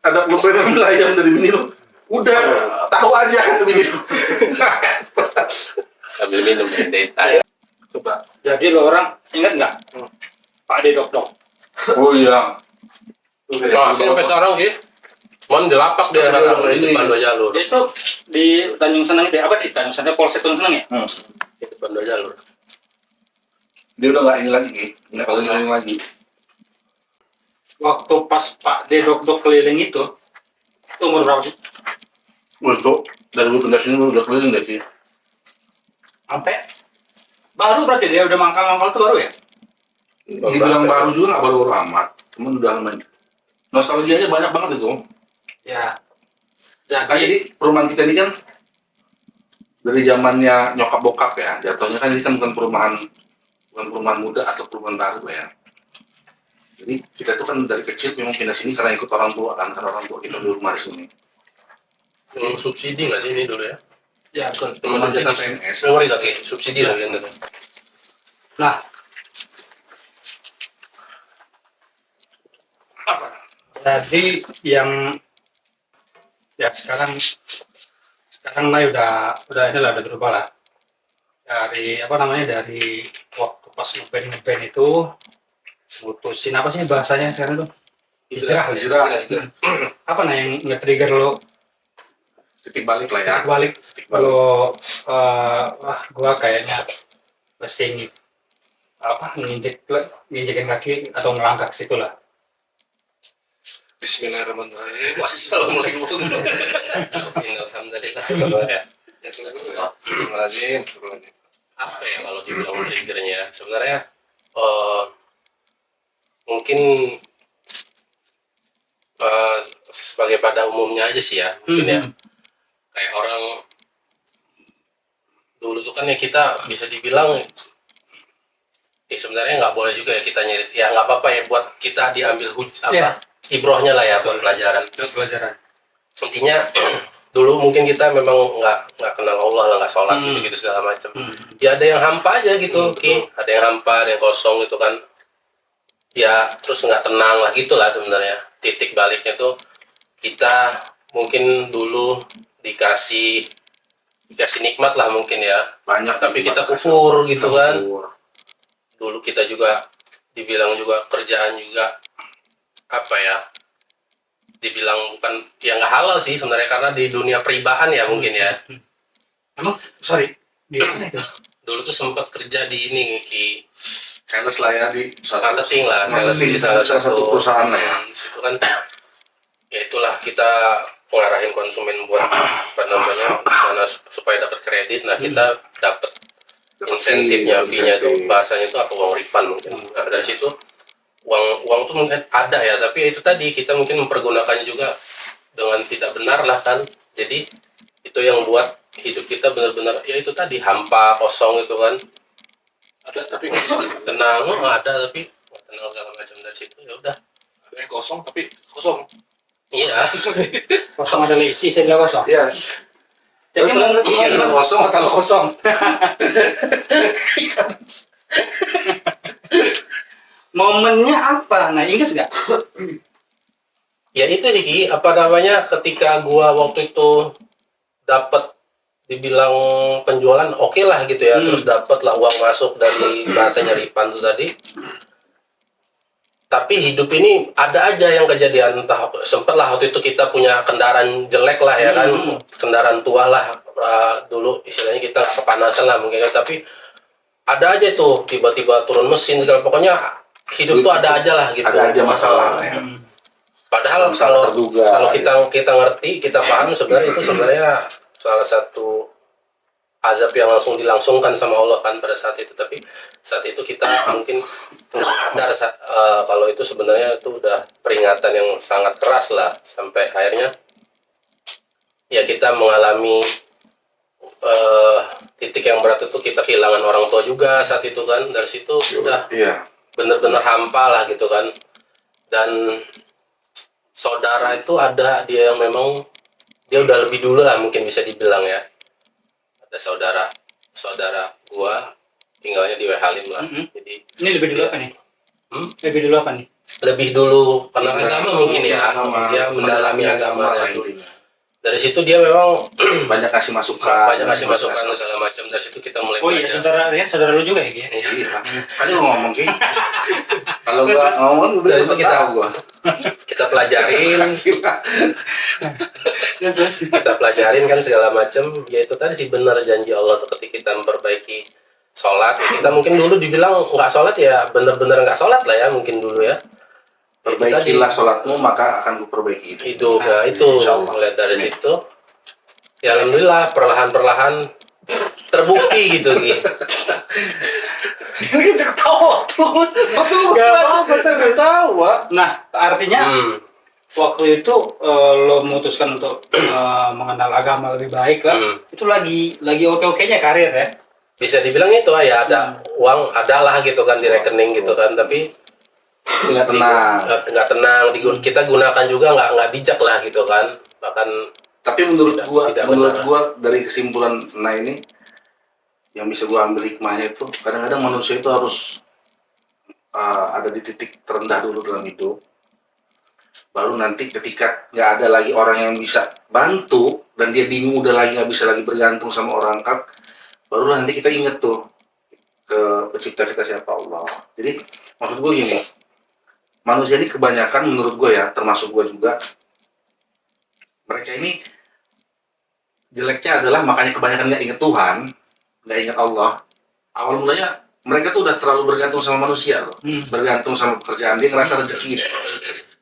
ada lo pengen ambil ayam dari bini lo, udah tahu aja kan tuh bini lo. Sambil minum data. Coba. Jadi lo orang ingat nggak? Pak De Dok. Oh iya. Masih sampai sekarang sih. Cuman di lapak dia sekarang di depan dua jalur. Dia itu di Tanjung Senang itu apa sih? Tanjung Senang Polsek Tanjung Senang ya? Di depan dua jalur. Dia udah nggak ini lagi, nggak keliling lagi. Waktu pas Pak De Dok keliling itu umur berapa sih? Untuk dari gue pindah sini udah keliling deh sih. Sampai baru berarti dia udah mangkal tuh baru ya? Dibilang baru juga nggak baru amat, cuman udah lumayan. Nostalgianya banyak banget itu. Ya. Kan jadi perumahan kita ini kan dari zamannya nyokap bokap ya, jatuhnya kan ini kan bukan perumahan muda atau perumahan baru ya. Jadi kita tuh kan dari kecil memang pindah sini karena ikut orang tua kan, karena orang tua kita di rumah di sini. Subsidi nggak sih ini dulu ya? Ya betul. Rumah subsidi. jatah PNS. Subsidi lah kan. Nah, apa? Jadi yang ya sekarang lah udah inilah udah berubah lah. Dari apa namanya dari waktu pas ngeband itu mutusin apa sih bahasanya sekarang tuh? Hijrah. Apa nah yang nge-trigger lo Titik balik lah ya. balik Titik balik. lo wah gua kayaknya mesti nginjekin kaki atau ngelangkah ke situ lah. Bismillahirrahmanirrahim. Wassalamualaikum. Alhamdulillah. Astagfirullahaladzim. Apa ya kalau dibilang triggernya sebenarnya mungkin sebagai pada umumnya aja sih ya mungkin ya kayak orang dulu tuh kan ya kita bisa dibilang sebenarnya nggak boleh juga ya kita nyerit ya nggak apa-apa ya buat kita diambil ibrohnya lah ya buat pelajaran intinya dulu mungkin kita memang nggak kenal Allah lah nggak sholat gitu segala macam ya ada yang hampa aja gitu ada yang hampa ada yang kosong gitu kan ya terus nggak tenang lah gitulah sebenarnya titik baliknya tuh kita mungkin dulu dikasih nikmat lah mungkin ya Banyak tapi nikmat kita kasih kufur Allah. gitu kan Kufur. dulu kita juga dibilang juga kerjaan juga apa ya dibilang bukan ya nggak halal sih sebenarnya karena di dunia peribaan ya mungkin ya Emang sorry di mana itu? dulu tuh sempat kerja di ini Ki Sales lah ya di marketing lah sales di salah satu perusahaan lah ya. itu kan ya itulah kita ngarahin konsumen buat apa namanya mana supaya dapat kredit nah kita dapat insentifnya fee-nya itu bahasanya itu apa uang refund mungkin nah, dari situ uang tuh mungkin ada ya tapi itu tadi kita mungkin mempergunakannya juga dengan tidak benar lah kan jadi itu yang buat hidup kita benar-benar ya itu tadi hampa kosong itu kan Ada tapi kosong. tenang nggak ada tapi nggak tenang segala macam dari situ ya udah Ada yang kosong tapi kosong. iya Kosong ada isi adalah kosong. Iya. Jadi Isinya kosong atau kosong? momennya apa? Nah ingat nggak? ya itu sih Ki apa namanya ketika gua waktu itu dapat dibilang penjualan oke lah gitu ya terus dapat lah uang masuk dari bahasanya refund tuh tadi tapi hidup ini ada aja yang kejadian entah sempet lah waktu itu kita punya kendaraan jelek lah ya kan kendaraan tua lah dulu istilahnya kita kepanasan lah mungkin kan tapi ada aja tuh tiba-tiba turun mesin segala pokoknya hidup tuh ada aja lah gitu Ada aja masalah ya. padahal Masalah kalau terduga, kalau ya. kita ngerti kita paham sebenarnya itu sebenarnya salah satu azab yang langsung dilangsungkan sama Allah kan pada saat itu tapi saat itu kita mungkin nggak sadar kalau itu sebenarnya itu udah peringatan yang sangat keras lah sampai akhirnya ya kita mengalami titik yang berat itu kita kehilangan orang tua juga saat itu kan dari situ udah Iya. bener-bener hampa lah gitu kan dan saudara itu ada dia yang memang dia udah lebih dulu lah mungkin bisa dibilang ya ada saudara gua tinggalnya di Wehalim lah jadi Ini lebih dulu Iya. apa nih? Lebih dulu apa nih? lebih dulu kenal agama mungkin ya Agama. dia mendalami agama lah dulu. intinya. Dari situ dia memang Banyak kasih masukan. banyak kasih masukan segala macam dari situ kita mulai Oh iya belajar. saudara lu juga ya Ki? Iya. Tadi mau ngomong Ki. Kalau gua ngomong udah Dari itu kita- tahu gua. kita pelajarin Terus. kita pelajarin kan segala macam ya itu tadi sih benar janji Allah tuh ketika kita memperbaiki sholat kita mungkin dulu dibilang nggak sholat ya benar-benar nggak sholat lah ya mungkin dulu ya Perbaikilah sholatmu maka akan kuperbaiki hidup nah itu Insyaallah. mulai dari situ ya alhamdulillah perlahan-perlahan terbukti gitu gitu Ini ketawa tuh. Betul. Gak apa-apa Ketawa. Nah artinya waktu itu lo memutuskan untuk mengenal agama lebih baik lah. Itu lagi oke-okenya karir ya. bisa dibilang itu ya ada uang adalah gitu kan di rekening gitu kan tapi Nggak tenang. nggak tenang kita gunakan juga nggak bijak lah gitu kan bahkan Tapi menurut Tidak menurut benar. gua dari kesimpulan nah ini yang bisa gua ambil hikmahnya itu kadang-kadang manusia itu harus ada di titik terendah dulu dalam hidup. Baru nanti ketika nggak ada lagi orang yang bisa bantu dan dia bingung udah lagi nggak bisa lagi bergantung sama orang kan, baru nanti kita inget tuh ke pencipta kita siapa Allah. Jadi maksud gue gini, manusia ini kebanyakan menurut gue ya, termasuk gue juga, mereka ini jeleknya adalah makanya kebanyakan nggak inget Tuhan, nggak inget Allah. Awal mulanya mereka tuh udah terlalu bergantung sama manusia loh, bergantung sama pekerjaan. Dia ngerasa rezeki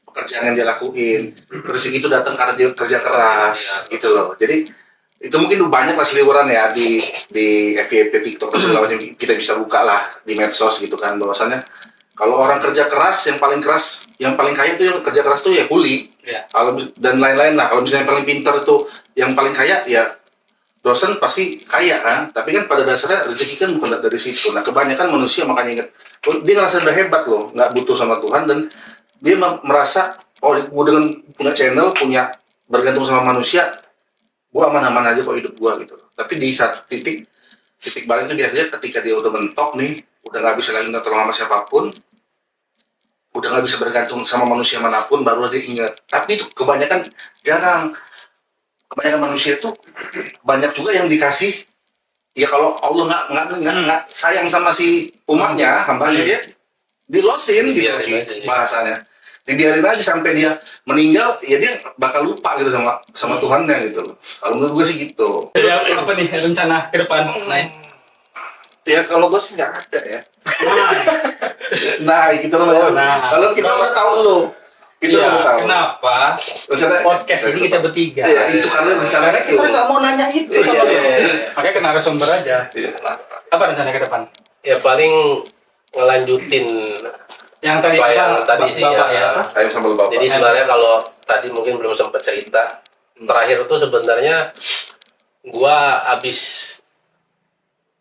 pekerjaan yang dia lakuin, rezeki itu datang karena dia kerja keras gitu loh. Jadi itu mungkin banyak lah seliweran ya di FYP, TikTok dan segala macam, kita bisa buka lah di medsos gitu kan, bahwasannya kalau orang kerja keras yang paling kaya itu yang kerja keras tuh ya kuli. Iya. Kalau dan lain-lain lah, kalau misalnya yang paling pintar itu yang paling kaya ya dosen pasti kaya kan, tapi kan pada dasarnya rezeki kan bukan dari situ. Nah kebanyakan manusia makanya ingat, dia ngerasa udah hebat loh, nggak butuh sama Tuhan, dan dia merasa oh gue dengan punya channel, punya bergantung sama manusia, gue aman-aman aja kok hidup gue gitu. Tapi di satu titik balik itu biasanya ketika dia udah mentok nih, udah nggak bisa lagi minta tolong sama siapapun, udah nggak bisa bergantung sama manusia manapun, baru dia ingat. Tapi itu kebanyakan jarang. Kebanyakan manusia tuh banyak juga yang dikasih. Ya kalau Allah nggak sayang sama si umatnya, hambanya dia dilosin gitu Dibiarin aja, ya. bahasanya. Dibiarin aja sampai dia meninggal, ya dia bakal lupa gitu sama Tuhannya gitu loh. Kalau menurut gue sih gitu. Ya, apa nih rencana ke depan? Ya kalau gue sih nggak ada ya. Nah, gitu loh. Nah. Kalau kita udah tahu lo, kita Iya, udah tahu. kenapa Rencana podcast ini kita bertiga? Ya, itu karena rencananya Karena kita nggak mau nanya itu. Iya. Makanya kena narasumber aja. Apa rencana ke depan? Ya paling ngelanjutin Yang tadi apa yang apa, tadi sih Bapak ya. apa? Ayo sambal bapak. Jadi sebenarnya kalau tadi mungkin belum sempat cerita, terakhir tuh sebenarnya gua habis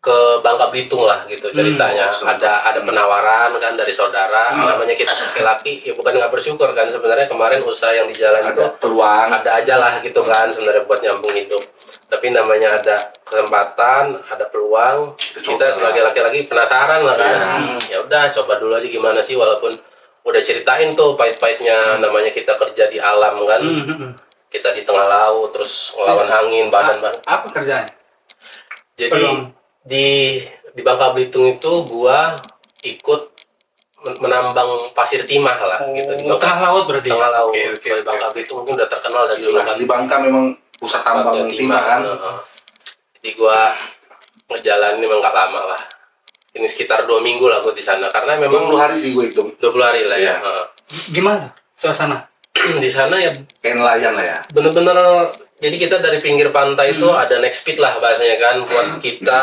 ke Bangka Belitung lah gitu ceritanya. Ada penawaran kan dari saudara, namanya kita laki-laki ya bukan nggak bersyukur kan, sebenarnya kemarin usaha yang di jalan itu Ada peluang. ada aja lah gitu kan sebenarnya buat nyambung hidup. Tapi namanya ada kesempatan, ada peluang, kita sebagai laki-laki penasaran lah kan. Ya udah coba dulu aja gimana sih, walaupun udah ceritain tuh pahit-pahitnya, namanya kita kerja di alam kan. Kita di tengah laut terus ngelawan angin, badan. Apa kerjanya? Jadi Peluang. di Bangka Belitung itu gua ikut menambang pasir timah lah gitu di Tengah laut berarti. tengah laut. Oke, Kalau Bangka Belitung mungkin udah terkenal dari dulu kan. Di Bangka memang pusat tambang timah kan. Jadi gua ngejalanin memang nggak lama lah. Ini sekitar 2 minggu lah gua di sana karena memang 20 hari sih gue hitung. 20 hari lah ya. Iya. Heeh. Gimana tuh suasana? Di sana ya Kayak nelayan lah ya. bener-bener, jadi kita dari pinggir pantai itu ada next speed lah bahasanya kan, buat kita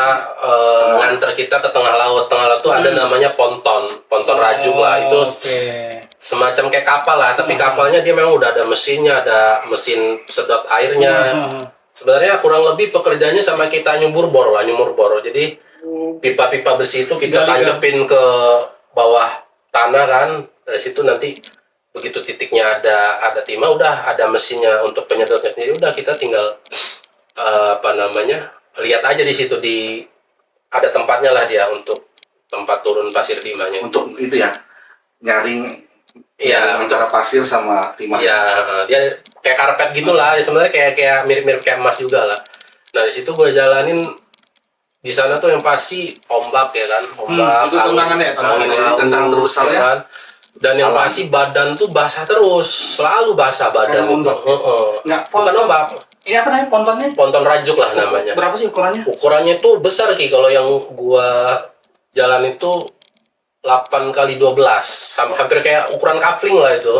nganter kita ke tengah laut. Tengah laut tuh ada namanya ponton rajuk lah, itu Oke. semacam kayak kapal lah, tapi kapalnya dia memang udah ada mesinnya, ada mesin sedot airnya. Sebenarnya kurang lebih pekerjaannya sama kita nyumur bor. Jadi pipa-pipa besi itu kita Gali-gali. tancepin ke bawah tanah kan, dari situ nanti begitu titiknya ada timah, udah ada mesinnya untuk penyedotnya sendiri, udah kita tinggal lihat aja di situ, ada tempatnya lah dia untuk tempat turun pasir timahnya. Untuk itu ya, nyaring Iya, antara pasir sama timah. ya dia kayak karpet gitulah, sebenarnya kayak mirip-mirip kayak emas juga lah. Nah di situ gue jalanin di sana tuh yang pasti ombak ya kan, ombak. Itu tantangannya ya, tantangannya. laut, Tantangan terbesarnya. ya kan. Dan yang Alam. pasti badan tuh basah terus, selalu basah badan Karena itu. ombak. Nggak, Bukan ponton. ombak, Ini apa namanya pontonnya? ponton rajuk lah namanya. Berapa sih ukurannya? Ukurannya tuh besar Ki, kalau yang gua jalan itu 8 kali 12, hampir kayak ukuran kafling lah itu.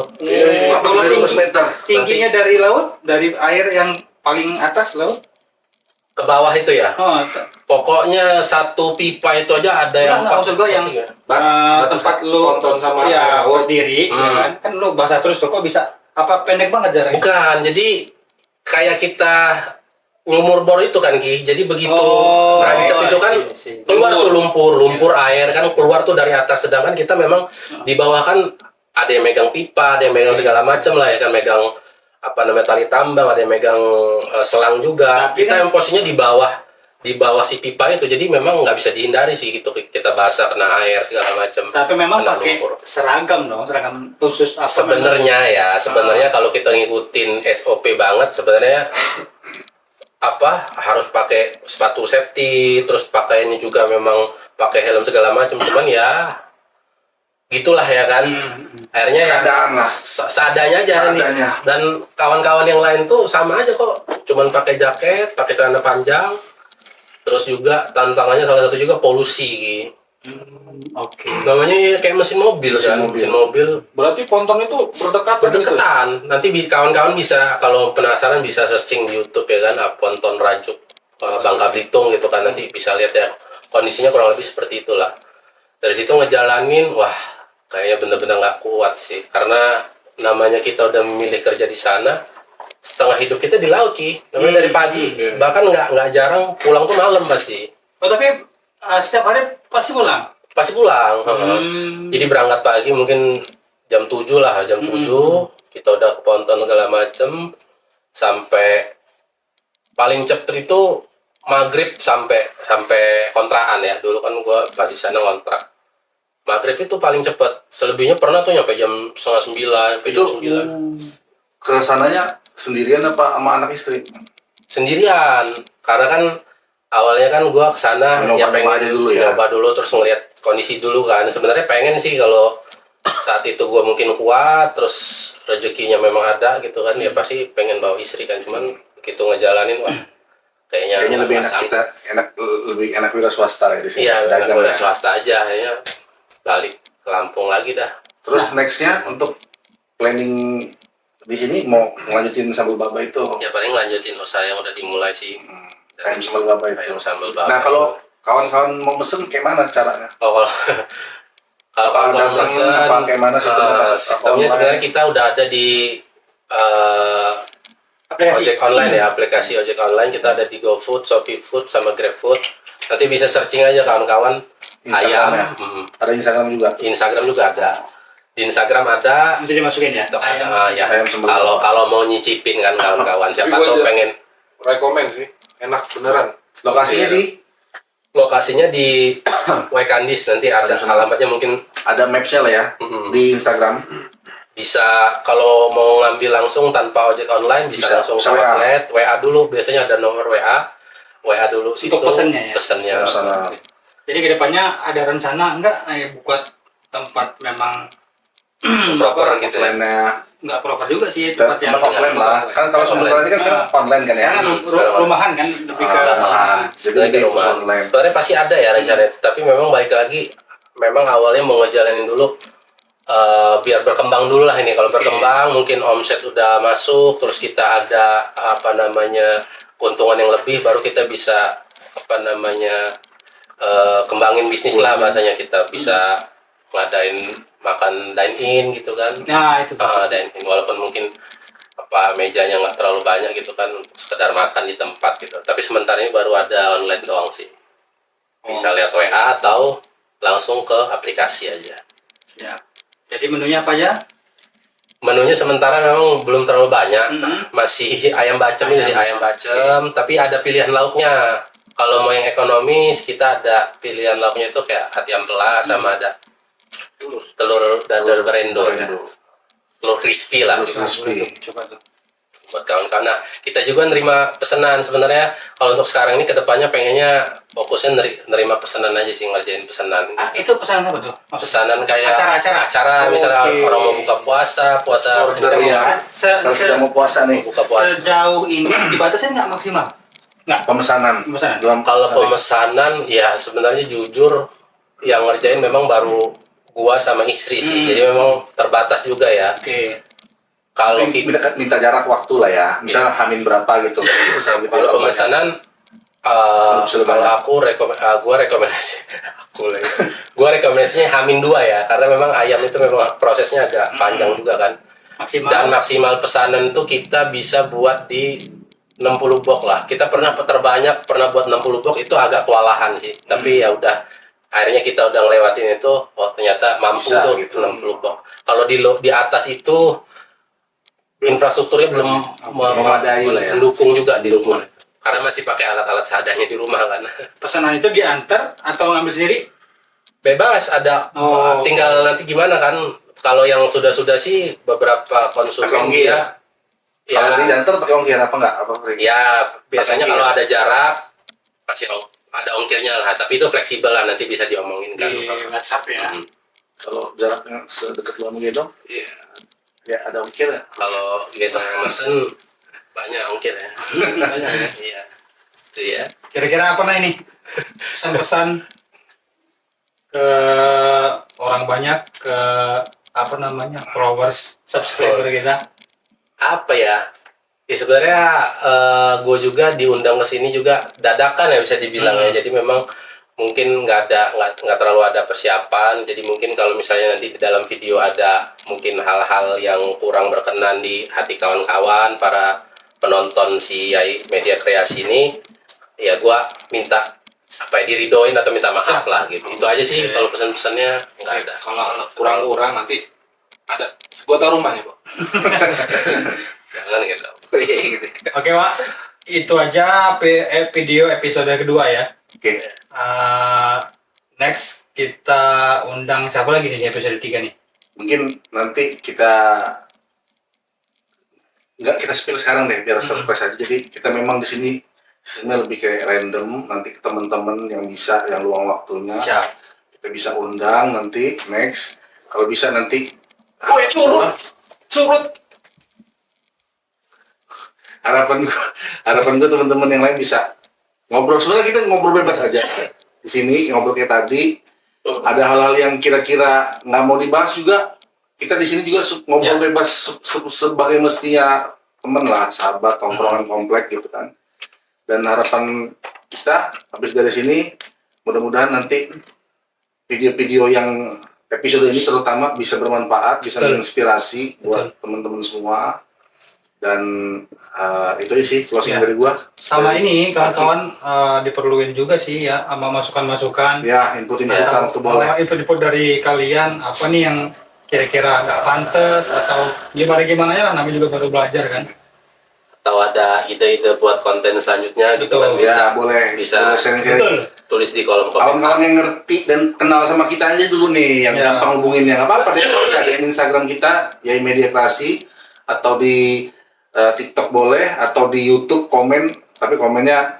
Kalau 12 meter. tingginya dari laut, dari air yang paling atas laut. Ke bawah itu ya. Oh, Pokoknya satu pipa itu aja ada yang nggak, maksud gua yang pasti ya. Batas tempat lu ponton sama ya laut. berdiri, ya kan lu basah terus tuh, kok bisa apa pendek banget jaraknya? Bukan, jadi kayak kita nyumur bor itu kan Ki. Jadi begitu Oh, nancep itu kan I see. keluar tuh lumpur air kan keluar tuh dari atas, sedangkan kita memang di bawah kan ada yang megang pipa, ada yang megang segala macam lah ya kan, megang apa namanya tali tambang, ada yang megang selang juga. Tapi Kita kan- yang posisinya di bawah si pipa itu, jadi memang nggak bisa dihindari sih gitu, kita basah kena air segala macam. Tapi memang Kena pakai lumpur. seragam dong, seragam khusus apa? Sebenarnya kalau kita ngikutin SOP banget sebenarnya harus pakai sepatu safety, terus pakaiannya juga memang pakai helm segala macam, cuman ya gitulah ya kan. Akhirnya ya Keadaan lah. seadanya aja nih. Seadanya. Dan kawan-kawan yang lain tuh sama aja kok, cuman pakai jaket, pakai celana panjang. Terus juga tantangannya salah satu juga polusi. Oke. Namanya ya kayak mesin mobil Mesin kan, mobil. mesin mobil Berarti ponton itu berdekatan gitu. berdekatan. Nanti kawan-kawan bisa kalau penasaran bisa searching di YouTube ya kan, ponton Rajuk Bangka Belitung gitu kan, nanti bisa lihat ya kondisinya kurang lebih seperti itulah. Dari situ ngejalanin, wah kayaknya bener-bener nggak kuat sih, karena namanya kita udah memilih kerja di sana, setengah hidup kita di laut Ki, namanya dari pagi, bahkan nggak jarang pulang tuh malam pasti. Oh tapi setiap hari pasti pulang. Pasti pulang. Jadi berangkat pagi mungkin jam 7 lah, jam 7 kita udah ke ponton segala macem, sampai paling cepet itu maghrib sampai kontrakan ya. Dulu kan gua di sana kontrak. Maghrib itu paling cepet. Selebihnya pernah tuh nyampe jam 8:30, sampai jam 9. Ke sananya sendirian apa sama anak istri? Sendirian, karena kan awalnya kan gua kesana ya Nyoba-nyoba aja pengen dulu ya. nyoba dulu, terus ngeliat kondisi dulu kan. Sebenarnya pengen sih kalau saat itu gua mungkin kuat, terus rezekinya memang ada gitu kan, ya pasti pengen bawa istri kan. Cuman begitu ngejalanin, wah kayaknya Kayaknya lebih enak sanggup. kita lebih enak wira swasta ya di sini. Iya, Dagang udah ya. swasta aja, kayaknya balik ke Lampung lagi dah. Terus nextnya untuk planning di sini mau ngelanjutin sambal baba itu. Ya paling lanjutin usaha yang udah dimulai sih. Ayam sambal baba itu. Ayam sambal baba. Nah kalau kawan-kawan mau mesen kayak mana caranya? Oh, kalau Apa kalau datang, pesen, apa kayak mana sistemnya? sistemnya Online? sebenarnya kita udah ada di Aplikasi. ojek online ya, aplikasi ojek online kita ada di GoFood, Shopee Food, sama GrabFood. Nanti bisa searching aja kawan-kawan Instagram ayam. ya? Ada Instagram juga. Instagram juga ada. Di Instagram ada. Nanti dimasukin ya. Untuk ada ya. Ayam sambal Kalau baba. kalau mau nyicipin kan kawan-kawan, siapa Tapi gua tahu aja- pengen. Rekomen sih, enak beneran. Lokasinya Iya. di Lokasinya di Waikandis, nanti ada alamatnya mungkin. ada mapsnya lah ya di Instagram. Bisa kalau mau ngambil langsung tanpa ojek online bisa langsung bisa ke WA. outlet, WA dulu, biasanya ada nomor WA dulu situ pesennya ya? pesennya. Pesanan. Jadi kedepannya ada rencana enggak buat tempat memang Proper gitu ya. Offline-nya nggak proper juga sih tempat yang tempat offline lah. Kan kalau sebenarnya kan sekarang online kan ya. sekarang rumahan kan lebih ke Rumahan. Jadi Sebenarnya lebih di rumah. online. Sebenarnya pasti ada ya rencana itu, tapi memang balik lagi, memang awalnya mau ngejalanin dulu biar berkembang dulu lah ini. Kalau berkembang mungkin omset udah masuk, terus kita ada apa namanya keuntungan yang lebih, baru kita bisa apa namanya kembangin bisnis lah, bahasanya kita bisa ngadain makan dine in gitu kan. nah itu Dine in, walaupun mungkin apa mejanya nggak terlalu banyak gitu kan, untuk sekedar makan di tempat gitu. Tapi sementara ini baru ada online doang sih. Bisa lihat WA atau langsung ke aplikasi aja. ya. Jadi menunya apa ya? Menunya sementara memang belum terlalu banyak, masih ayam bacem ini sih, ayam bacem, tapi ada pilihan lauknya. Kalau mau yang ekonomis, kita ada pilihan lauknya itu kayak hati ampela, sama ada telur dadar berendo ya. Telur crispy lah Crispy. Coba tuh. buat kawan-kawan. Nah, kita juga nerima pesanan sebenarnya. Kalau untuk sekarang ini kedepannya pengennya fokusnya nerima pesanan aja sih, ngerjain pesanan. Itu pesanan apa tuh? Pesanan kayak Acara-acara. misalnya Oke. orang mau buka puasa Order ini ya. kan Kalau sudah mau puasa nih, buka puasa. sejauh ini dibatasin nggak maksimal? Nggak. pemesanan. Pemesanan. Dalam Kalau pemesanan ya sebenarnya jujur yang ngerjain memang baru gua sama istri sih. Jadi memang terbatas juga ya. Oke. Kalau minta jarak waktu lah ya. Misalnya hamin berapa gitu. Misalnya gitu. kalau pemesanan kalau gua rekomendasi gua rekomendasinya Hamin 2 ya, karena memang ayam itu memang prosesnya agak panjang juga kan. Maksimal. Dan maksimal pesanan itu kita bisa buat di 60 box lah. Kita pernah terbanyak pernah buat 60 box, itu agak kewalahan sih. Tapi ya udah, akhirnya kita udah ngelewatin itu. Oh ternyata mampu Bisa, tuh gitu. 60 box. Kalau di atas itu infrastrukturnya belum Memadai lah ya. mendukung juga di rumah. Karena masih pakai alat-alat seadanya di rumah kan. Pesanan itu diantar atau ngambil sendiri? Bebas, ada Oh. tinggal nanti gimana kan. Kalau yang sudah sih beberapa konsumen Pakai ongkir. dia Kalau diantar pakai ongkir apa enggak? Apa free? ya biasanya Pakai kalau ongkir. ada jarak masih ada ongkirnya lah, tapi itu fleksibel lah, nanti bisa diomongin kan. Di WhatsApp ya. Kalau jaraknya sedekat luar gitu, Iya. ya ada ongkir ya. Kalau kita mesen banyak ongkir ya. Banyak ya. Iya. Itu ya. Kira-kira apa nah ini? Pesan-pesan ke orang banyak, ke apa namanya, followers, subscriber kita? Apa ya? Ya sebenarnya gue juga diundang ke sini juga dadakan ya bisa dibilang ya. Jadi memang mungkin nggak terlalu ada persiapan. Jadi mungkin kalau misalnya nanti di dalam video ada mungkin hal-hal yang kurang berkenan di hati kawan-kawan para penonton si Yai Media Kreasi ini, ya gue minta apa ya, diridoin atau minta maaf lah gitu. Itu aja sih kalau pesan-pesannya nggak ada. Kalau kurang-kurang nanti ada. Gua tahu rumahnya, Pak. Jangan gitu. Oke, Pak. Itu aja video episode kedua ya. Oke. Next kita undang siapa lagi nih di episode 3 nih? Mungkin nanti kita nggak kita spill sekarang deh biar surprise aja. Jadi kita memang di sini sistemnya lebih kayak random. Nanti teman-teman yang bisa, yang luang waktunya, Siap. kita bisa undang nanti next. Kalau bisa nanti Curut. harapan gua teman-teman yang lain bisa ngobrol. Sebenarnya kita ngobrol bebas aja di sini, ngobrol kayak tadi. Ada hal-hal yang kira-kira nggak mau dibahas juga, kita di sini juga ngobrol bebas sebagai mestinya teman lah, sahabat, tongkrongan komplek gitu kan. Dan harapan kita habis dari sini mudah-mudahan nanti video-video yang episode ini terutama bisa bermanfaat, bisa menginspirasi buat teman-teman semua. Dan itu sih closing dari gua. Sama ini kawan-kawan diperluin juga sih ya sama masukan-masukan. Ya, input-inputan itu boleh. Input dari kalian apa nih yang kira-kira nggak pantas atau gimana ya lah, namanya juga baru belajar kan. Atau ada ide-ide buat konten selanjutnya gitu kan, Betul. bisa Ya, boleh sharing-sharing. Betul. tulis di kolom komentar. Kawan-kawan yang ngerti dan kenal sama kita aja dulu nih, yang Ya. gampang hubungin, yang apa-apa deh. Ada di Instagram kita, Yai Media Kreasi, atau di TikTok boleh, atau di YouTube komen, tapi komennya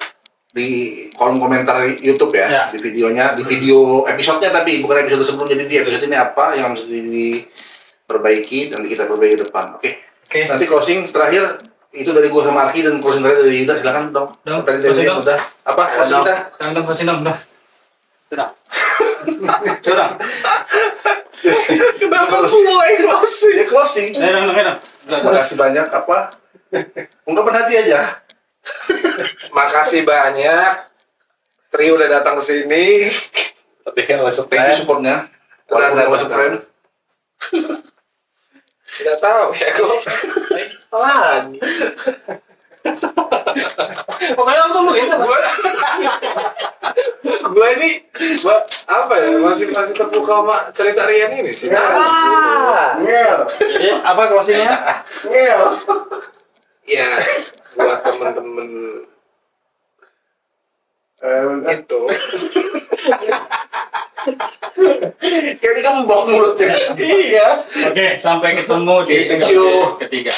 di kolom komentar YouTube ya, Ya. di videonya, di video episodenya, tapi bukan episode sebelumnya. Jadi di episode ini apa yang harus diperbaiki, dan kita perbaiki ke depan. Oke. Oke. Nanti closing terakhir itu dari gua sama Arki, dan closing terakhir dari Yuda. Silakan dong. Tadi dari closing Yuda dong. udah apa? Closing kita. Tanggung kasih dong, udah. Sudah. Kenapa gua yang closing? Ya closing. Dong. Terima kasih banyak apa? Ungkapan hati aja. Makasih banyak. Tri udah datang ke sini. Tapi kan masuk Thank you supportnya. Walaupun nggak masuk frame. Nggak tahu ya gua. Lagi. Pokoknya aku tungguin lah. Gua ini apa ya, masih terbuka sama cerita Rian ini sih. Jadi apa closingnya? Ya, buat temen-temen itu. Kayaknya kamu bawa mulutnya. Iya. Oke, sampai ketemu di Thank you. episode ketiga.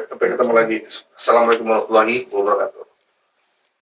Sampai ketemu lagi. Assalamualaikum warahmatullahi wabarakatuh.